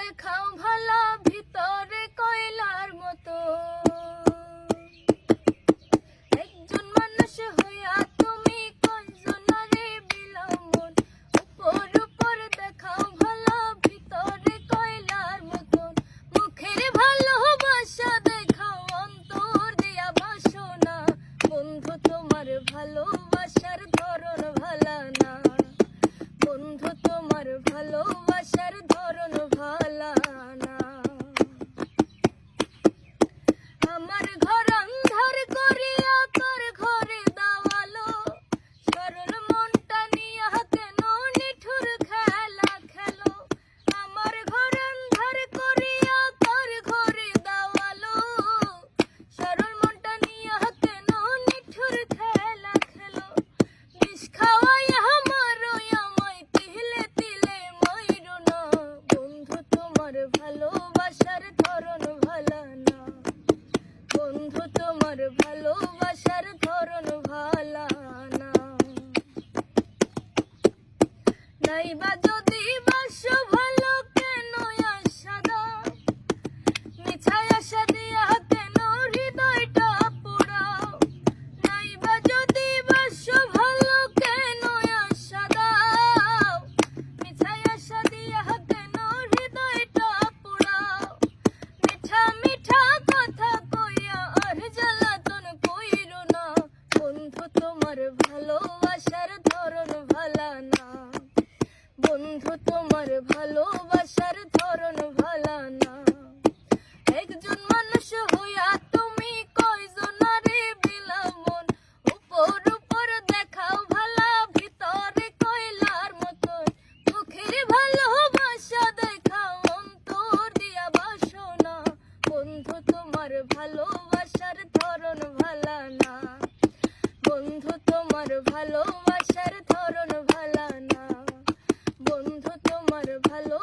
দেখাও ভালা ভিতরে কয়লার মতো। একজন মানুষ হইয়া তুমি কয়জনারে বিলামন, উপর উপর দেখাও ভালা ভিতরে কয়লার মতো। মুখের ভালোবাসা দেখাও অন্তর দিয়া বাসনা, বন্ধু তোমার ভালোবাসার ধরন ভালা না, বন্ধু তোমার ভালোবাসার ধরন ভালা না। আমার ঘর আন্ধার করিয়া তোর ঘরে দাওয়ালো, সরল মনটা নিয়া কেন নিঠুর খেলা খেলো। আমার ঘর আন্ধার করিয়া তোর ঘরে দাওয়ালো, সরল মনটা নিয়া কেন নিঠুর খেলা খেলো। বিষ খাওয়াইয়া মারোই আমায় তিলে তিলে মাইরো না, বন্ধু তোমার ভালোবাসার ধরন ভালা না, বন্ধু তোমার ভালোবাসার ধরন ভালা না। নাইবা যদি বাসো ভালো কেন আশা দাও, মিছায় আশা দিয়া কেন হৃদয়টা পোড়াও। নাইবা যদি বাসো ভালো কেন আশা দাও, মিছায় আশা দিয়া কেন হৃদয়টা পোড়াও। মিঠা মিঠা কথা কইয়া আর জ্বালাতন কইরো না, বন্ধু তোমার ভালোবাসার ধরন ভালা না, বন্ধু তোমার ভালোবাসার ধরন ভালা না। একজন মানুষ হইয়া তুমি কয়জনারে বিলামন, উপর উপর দেখাও ভালা ভিতরে কয়লার মতন। মুখের ভালোবাসা দেখাও অন্তর দিয়া বাসনা, বন্ধু তোমার ভালোবাসার ধরন ভালা না, বন্ধু তোমার ভালোবাসার ধরন ভালা না, বন্ধু তোমার ভালো